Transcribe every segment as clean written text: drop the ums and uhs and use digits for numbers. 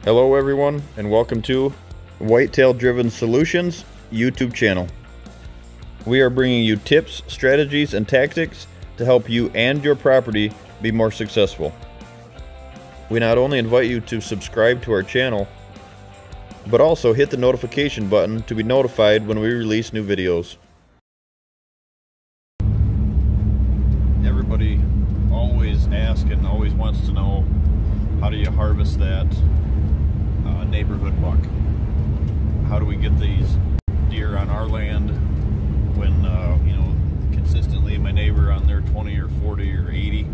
Hello everyone, and welcome to Whitetail Driven Solutions YouTube channel. We are bringing you tips, strategies, and tactics to help you and your property be more successful. We not only invite you to subscribe to our channel, but also hit the notification button to be notified when we release new videos. Everybody always asks and always wants to know, how do you harvest that neighborhood buck? How do we get these deer on our land when consistently my neighbor on their 20 or 40 or 80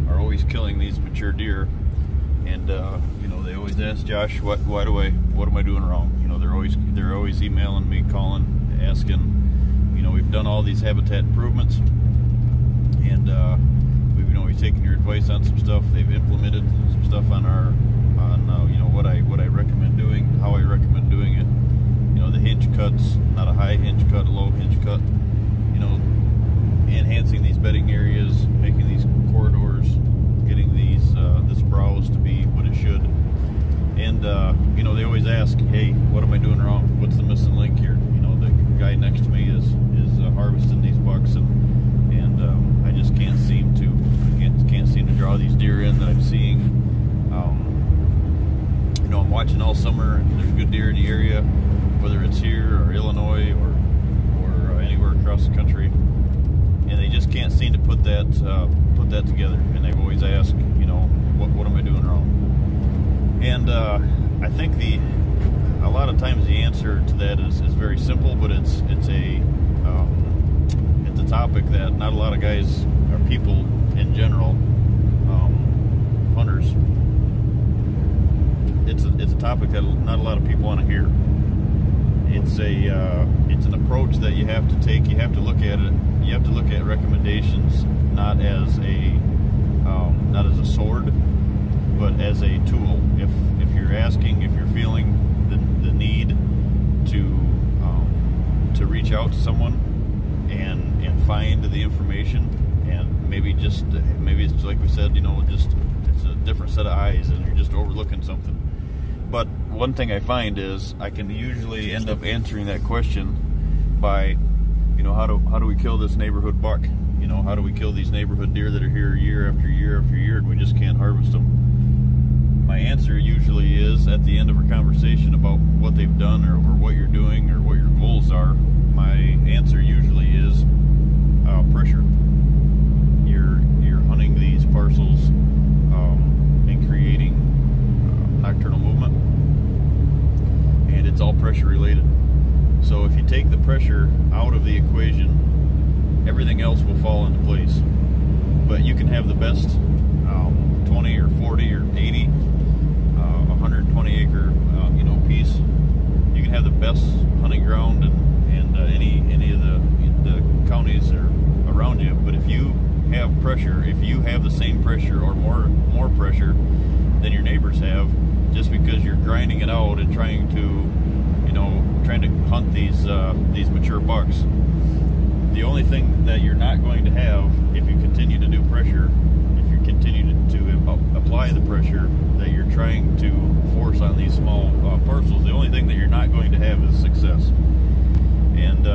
are always killing these mature deer? And they always ask, Josh, what am I doing wrong? They're always emailing me, calling, asking. We've done all these habitat improvements, and we've taken your advice on some stuff. They've implemented some stuff on what I recommend doing, how I recommend doing it. The hinge cuts, not a high hinge cut, a low hinge cut. Enhancing these bedding areas, making these corridors, getting these this browse to be what it should. And they always ask, hey, what am I doing wrong? What's the missing link here? The guy next to me is harvesting these bucks, and I just can't seem to draw these deer in that I'm seeing. I'm watching all summer, and there's good deer in the area, whether it's here or Illinois or anywhere across the country, and they just can't seem to put that together. And they've always asked, what am I doing wrong? And I think a lot of times the answer to that is very simple, but it's a topic that not a lot of guys or people in general, hunters, it's a topic that not a lot of people want to hear. It's an approach that you have to take. You have to look at it. You have to look at recommendations not as a sword, but as a tool. If you're asking, if you're feeling the need to reach out to someone and find the information, and maybe it's like we said, it's a different set of eyes, and you're just overlooking something. But one thing I find is I can usually end up answering that question by, how do we kill this neighborhood buck? How do we kill these neighborhood deer that are here year after year after year, and we just can't harvest them? My answer usually is, at the end of a conversation about what they've done or what you're doing or what your goals are, my answer usually is pressure. You're hunting these parcels and creating nocturnal movement, and it's all pressure related. So if you take the pressure out of the equation, everything else will fall into place. But you can have the best 20 or 40 or 80 120 acre piece. You can have the best hunting ground and any of the counties are around you, but if you have pressure, if you have the same pressure or more pressure than your neighbors have, just because you're grinding it out and trying to hunt these mature bucks, the only thing that you're not going to have, if you continue to do pressure, if you continue to apply the pressure that you're trying to force on these small parcels, the only thing that you're not going to have is success. And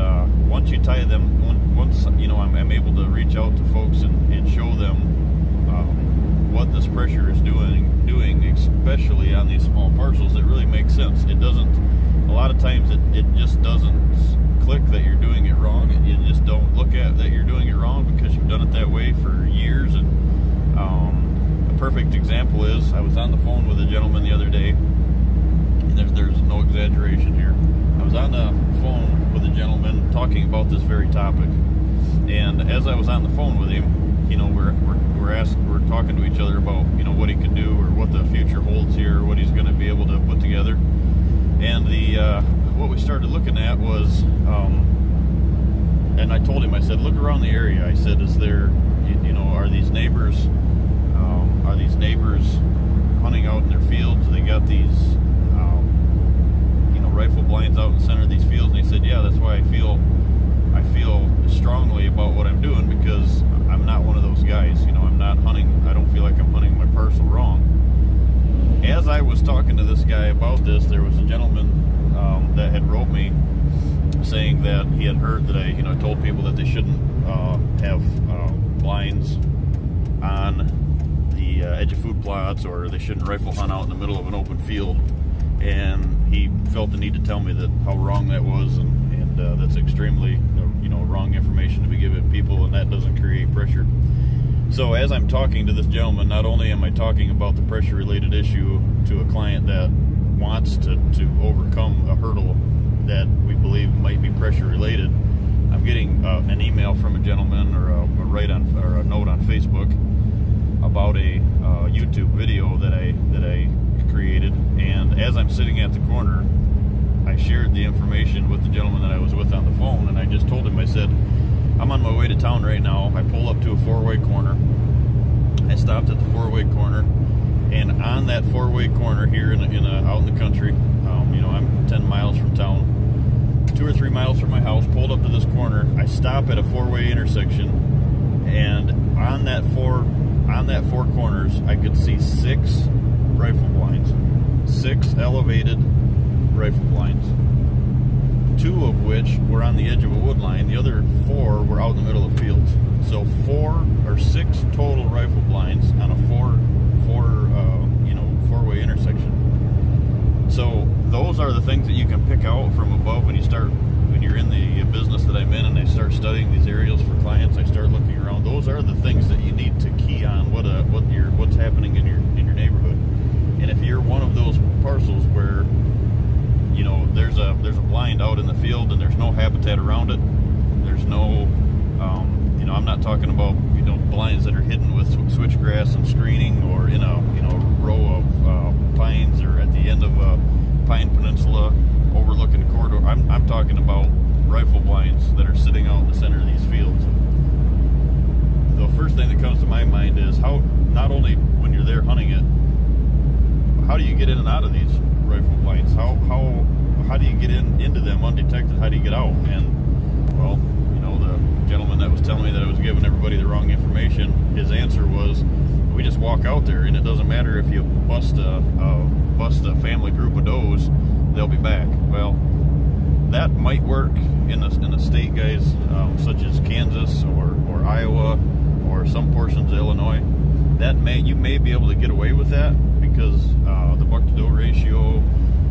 once you tie them, once I'm able to reach out to folks and show them what this pressure is doing, especially on these small parcels, it really makes sense. It doesn't. A lot of times it just doesn't click that you're doing it wrong, and you just don't look at that you're doing it wrong because you've done it that way for years. And a perfect example is, I was on the phone with a gentleman the other day, and there's no exaggeration here. I was on the phone with a gentleman talking about this very topic, and as I was on the phone with him, we're talking to each other about what he can do or what the future holds here, what he's going to be able to put together. And what we started looking at was, and I told him, I said, look around the area. I said, is there, are these neighbors hunting out in their fields? They got these, rifle blinds out in the center of these fields. And he said, yeah, that's why I feel strongly about what I'm doing, because I'm not one of those guys. I'm not hunting. I don't feel like I'm hunting my parcel wrong. As I was talking to this guy about this, there was a gentleman that had wrote me saying that he had heard that I, told people that they shouldn't have blinds on the edge of food plots, or they shouldn't rifle hunt out in the middle of an open field. And he felt the need to tell me that how wrong that was, and that's extremely wrong information to be giving people, and that doesn't create pressure. So as I'm talking to this gentleman, not only am I talking about the pressure related issue to a client that wants to overcome a hurdle that we believe might be pressure related, I'm getting an email from a gentleman, or a note on Facebook about a YouTube video that I created. And as I'm sitting at the corner, I shared the information with the gentleman that I was with on the phone, and I just told him, I said, I'm on my way to town right now. I pull up to a four-way corner. I stopped at the four-way corner, and on that four-way corner here out in the country, I'm 10 miles from town, 2 or 3 miles from my house, pulled up to this corner. I stop at a four-way intersection, and on that four corners, I could see 6 rifle blinds, 6 elevated rifle blinds, 2 of which were on the edge of a wood line. The other 4 were out in the middle of fields. So 6 total rifle blinds on a four-way intersection. So those are the things that you can pick out from above when you're in the business that I'm in, and I start studying these aerials for clients. I start looking around. Those are the things that you need to key on what's happening in your neighborhood. And if you're one of those parcels where there's a blind out in the field and there's no habitat around it, there's no I'm not talking about blinds that are hidden with switchgrass and screening, or in a row of pines, or at the end of a pine peninsula overlooking a corridor. I'm talking about rifle blinds that are sitting out in the center of these fields. The first thing that comes to my mind is how, not only when you're there hunting it, how do you get in and out of these rifle blinds? How do you get into them undetected? How do you get out? And well, the gentleman that was telling me that I was giving everybody the wrong information, his answer was, we just walk out there, and it doesn't matter if you bust a family group of does, they'll be back. Well, that might work in a state, guys, such as Kansas or Iowa or some portions of Illinois. You may be able to get away with that because the buck to doe ratio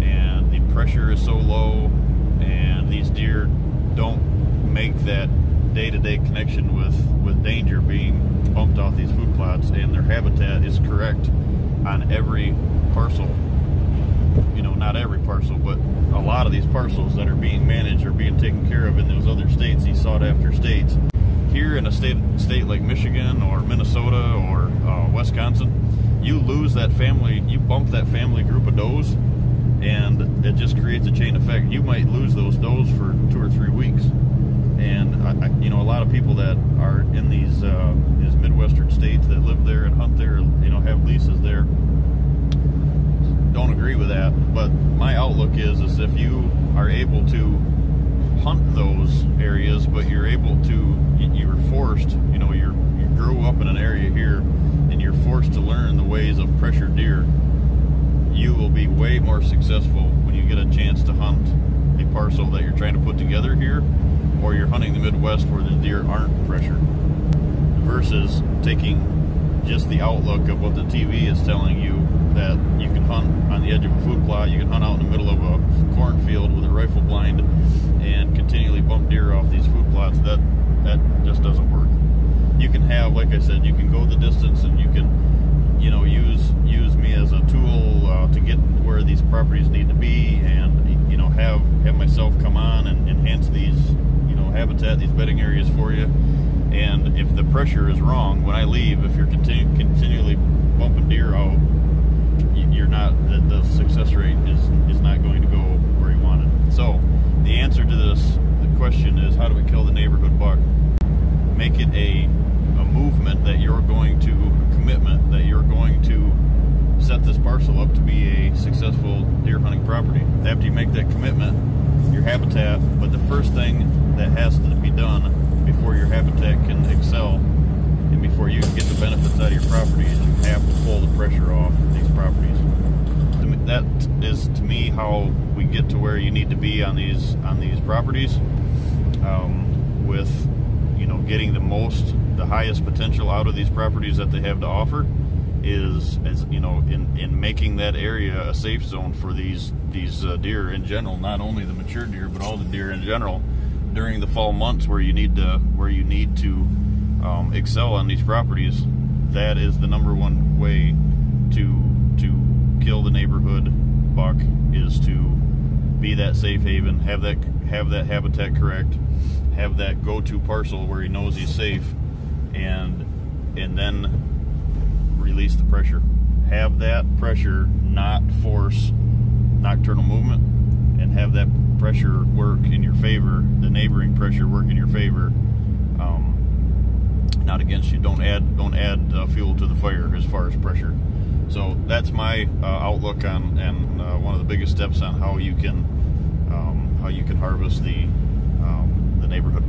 and the pressure is so low, and these deer don't make that day-to-day connection with danger being bumped off these food plots, and their habitat is correct on every parcel. Not every parcel, but a lot of these parcels that are being managed or being taken care of in those other states, these sought-after states. Here in a state like Michigan or Minnesota or Wisconsin, you lose that family, you bump that family group of does, and it just creates a chain effect. You might lose those does for 2 or 3 weeks. And a lot of people that are in these Midwestern states that live there and hunt there, have leases there, don't agree with that. But my outlook is if you are able to hunt those areas, but you're forced, you grew up in an area here, and you're forced to learn the ways of pressured deer, you will be way more successful when you get a chance to hunt a parcel that you're trying to put together here, or you're hunting the Midwest where the deer aren't pressured, versus taking just the outlook of what the TV is telling you, that you can hunt on the edge of a food plot, you can hunt out in the middle of a cornfield with a rifle blind and continually bump deer off these food plots. That just doesn't work. You can have, like I said, you can go the distance, and you can use me as a tool to get where these properties need to be, and have myself come on and enhance these habitat, these bedding areas for you. And if the pressure is wrong when I leave, if you're continually bumping deer out, the success rate is not going to go where you want it. So the answer to the question is, how do we kill the neighborhood buck? Make it a movement that you're going to, a commitment that you're going to set this parcel up to be a successful deer hunting property. After you make that commitment, your habitat, but the first thing that has to be done before your habitat can excel and before you can get the benefits out of your property is you have to pull the pressure off these properties. that is to me how we get to where you need to be on these properties, with, you know, getting the highest potential out of these properties that they have to offer, is, as you know, in making that area a safe zone for these deer in general, not only the mature deer but all the deer in general during the fall months where you need to excel on these properties. That is the #1 way to kill the neighborhood buck, is to be that safe haven, have that habitat correct, have that go-to parcel where he knows he's safe, and then release the pressure. Have that pressure not force nocturnal movement, and have that pressure work in your favor, the neighboring pressure work in your favor, not against you. Don't add fuel to the fire as far as pressure. So that's my outlook on, and one of the biggest steps on how you can harvest the neighborhood